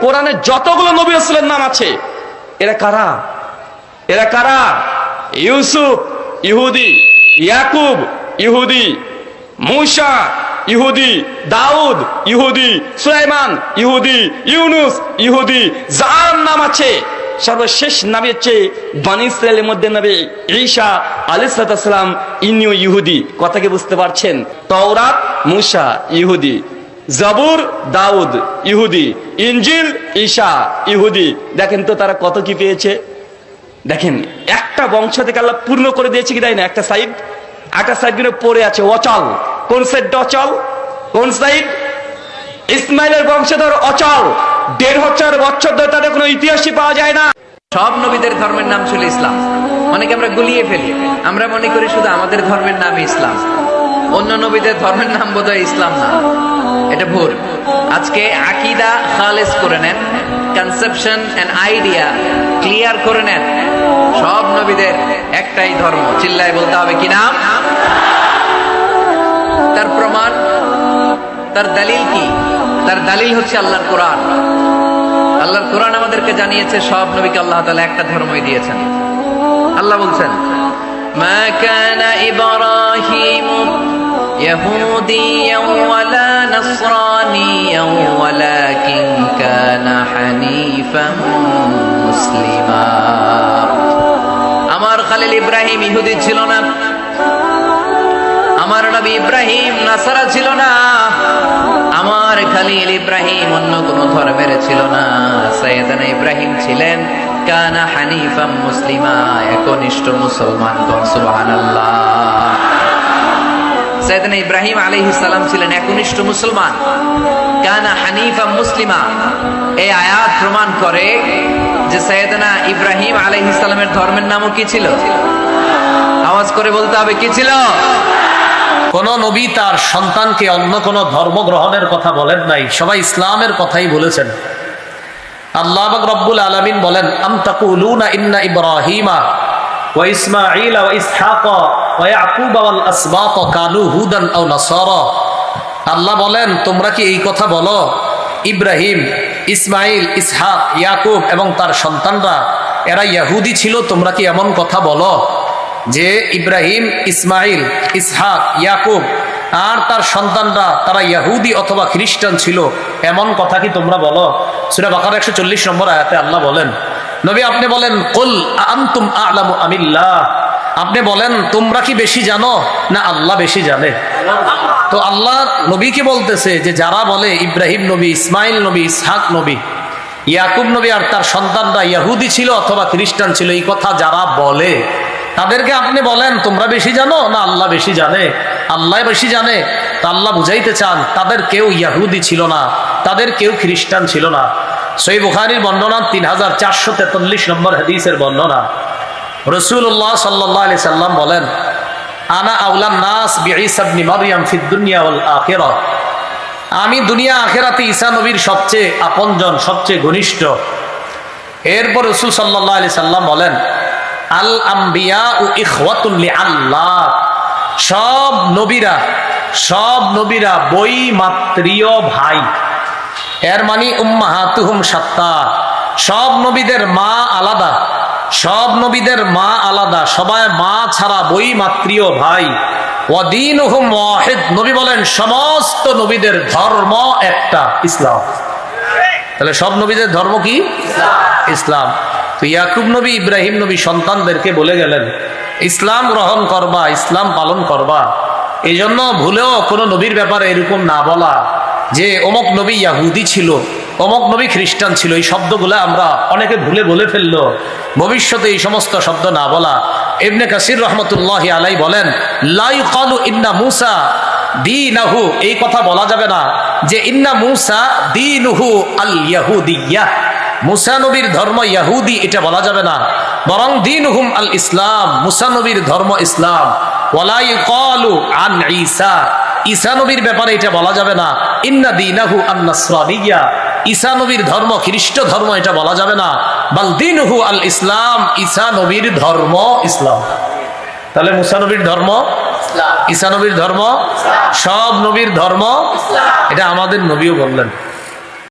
কোরআনে যতগুলো নবী রাসূলের নাম আছে, এরা কারা? এরা কারা? ইউসুফ ইহুদি, ইয়াকুব ইহুদি, মূসা ইহুদি, দাউদ ইহুদি, সুলাইমান ইহুদি, ইউনুস ইহুদি। যার নাম আছে সর্বশেষ নবী হচ্ছে বনী ইসরাইলের মধ্যে নবী ঈসা আলাইহিস সালাম, ইনিও ইহুদি। কথা কি বুঝতে পারছেন? তাওরাত মূসা ইহুদি, জাবুর দাউদ ইহুদি, ইনজিল ঈসা ইহুদি। দেখেন তো তারা কত কি পেয়েছে। দেখেন একটা বংশ থেকে আল্লাহ পূর্ণ করে দিয়েছে কি দেয় না? একটা সাইড কিন্তু পড়ে আছে অচল। কোন সাইডটা অচল? কোন সাইড? ইসমাইলের বংশধর অচল, ১৫০০ বছর ধরে তাদের কোনো ইতিহাসই পাওয়া যায় না। সব নবীদের ধর্মের নাম ছিল ইসলাম। অনেকে আমরা গুলিয়ে ফেলি, আমরা মনে করি শুধু আমাদের ধর্মের নামই ইসলাম, অন্য নবীদের ধর্মের নাম বোধহয় ইসলাম না। এটা ভুল। আজকে আকীদা খালেস করে নেন, কনসেপশন এন্ড আইডিয়া ক্লিয়ার করে নেন। সব নবীদের একটাই ধর্ম, চিল্লায় বলতে হবে কি নাম? তার প্রমাণ, তার দলিল কি? তার দলিল হচ্ছে আল্লাহর কোরআন। আল্লাহর কোরআন আমাদেরকে জানিয়েছে সব নবীকে আল্লাহ তাআলা একটা ধর্মই দিয়েছেন। আল্লাহ বলছেন, মা কানা ইব্রাহিম ইয়াহুদিয়ান ওয়ালা নাসরানিয়ান ওয়ালাকিন কানা হানিফান মুসলিমা। আমার খলিল ইব্রাহিম ইহুদি ছিল না, আমার নবী ইব্রাহিম নাসারা ছিল না, আমার খলিল ইব্রাহিম অন্য কোন ধর্মের ছিল না। সাইয়েদনা ইব্রাহিম ছিলেন কানা হানিফাম মুসলিমা, একনিষ্ঠ মুসলমান। সুবহানাল্লাহ। সাইয়েদনা ইব্রাহিম আলাইহিস সালাম ছিলেন একনিষ্ঠ মুসলমান, কানা হানিফাম মুসলিমা। এই আয়াত প্রমাণ করে যে সাইয়েদনা ইব্রাহিম আলাইহিস সালামের ধর্মের নামও কি ছিল? আওয়াজ করে বলতে হবে, কি ছিল? কোন নবী তার সন্তানকে অন্য কোন ধর্ম গ্রহণের কথা বলেন নাই, সবাই ইসলামের কথাই বলেছেন। আল্লাহ পাক রব্বুল আলামিন বলেন, আম তাকুলুনা ইন্না ইব্রাহিমা ওয়া ইসমাঈলা ওয়া ইসহাকা ওয়া ইয়াকুবা ওয়াল আসবাত কানু হুদান আও নাসারা। আল্লাহ বলেন, তোমরা কি এই কথা বলো, ইব্রাহিম, ইসমাঈল, ইসহাক, ইয়াকুব এবং তার সন্তানরা এরা ইহুদি ছিল? তোমরা কি এমন কথা বলো যে ইব্রাহিম, ইসমাইল, ইসহাক, ইয়াকুব আর তার সন্তানরা তারা ইহুদি অথবা খ্রিস্টান ছিল? এমন কথা কি তোমরা বলো? সূরা বাকারা ১৪০ নম্বর আয়াতে আল্লাহ বলেন, নবী আপনি বলেন, কুল আনতুম আ'লামু আমিল্লাহ, আপনি বলেন তোমরা কি বেশি জানো না আল্লাহ বেশি জানে? তো আল্লাহ নবীকে বলতেছে যে যারা বলে ইব্রাহিম নবী, ইসমাইল নবী, ইসহাক নবী, ইয়াকুব নবী আর তার সন্তানরা ইহুদি ছিল অথবা খ্রিস্টান ছিল, এই কথা যারা বলে তাদেরকে আপনি বলেন তোমরা বেশি জানো না আল্লাহ বেশি জানে? আল্লাহ বেশি জানে। তা আল্লাহ বুঝাইতে চান তাদের কেউ ইহুদি ছিল না, তাদের কেউ খ্রিস্টান ছিল না। সহিহ বুখারীর বর্ণনা 3443 নম্বর হাদিসের বর্ণনা। রাসূলুল্লাহ সাল্লাল্লাহু আলাইহি সাল্লাম বলেন, আনা আউলান নাস বিঈসা ইবনে মারইয়াম ফিদ দুনিয়া ওয়াল আখিরাহ, আমি দুনিয়া আখিরাতে ঈসা নবীর সবচেয়ে আপনজন, সবচেয়ে ঘনিষ্ঠ। এরপর রাসূল সাল্লাল্লাহু আলাইহি সাল্লাম বলেন, আল আম্বিয়া ও ইখওয়াতুন লিআল্লাহ, সব নবীরা বৈমাত্রীয় ভাই। এর মানে উম্মাহাতুহুম শাত্তা, সব নবীদের মা আলাদা, সব নবীদের মা আলাদা, সবাই মা ছাড়া বৈমাত্রীয় ভাই। ওয়া দীনুহুম ওয়াহিদ, নবী বলেন সমস্ত নবীদের ধর্ম একটা, ইসলাম। তাহলে সব নবীদের ধর্ম কি? ইসলাম। তো ইয়াকুব নবী, ইব্রাহিম নবী সন্তানদেরকে বলে গেলেন ইসলাম গ্রহণ করবা, ইসলাম পালন করবা। এই জন্য ভুলেও কোনো নবীর ব্যাপারে এরকম না বলা যে অমুক নবী ইহুদি ছিল, অমুক নবী খ্রিস্টান ছিল। এই শব্দগুলো আমরা অনেকে ভুলে বলে ফেললো, ভবিষ্যতে এই সমস্ত শব্দ না বলা। ইবনে কাসির রহমতুল্লাহি আলাইহি বলেন, লা ইউকালু ইন্না মূসা দীনাহু, এই কথা বলা যাবে না যে ইন্না মূসা দীনুহু আল ইয়াহুদিয়্যাহ, মূসা নবীর ধর্ম ইহুদি, এটা বলা যাবে না। বরং দীনুহুম আল ইসলাম, মূসা নবীর ধর্ম ইসলাম। ওয়ালা ইউকালু আন ঈসা, ঈসা নবীর ব্যাপারে এটা বলা যাবে না ইন্না দীনাহু আন নাসরানিয়্যা, ঈসা নবীর ধর্ম খ্রিস্ট ধর্ম, এটা বলা যাবে না। বাল দীনুহু আল ইসলাম, ঈসা নবীর ধর্ম ইসলাম। তাহলে মূসা নবীর ধর্ম ইসলাম, ঈসা নবীর ধর্ম ইসলাম, সব নবীর ধর্ম ইসলাম। এটা আমাদের নবীও বললেন।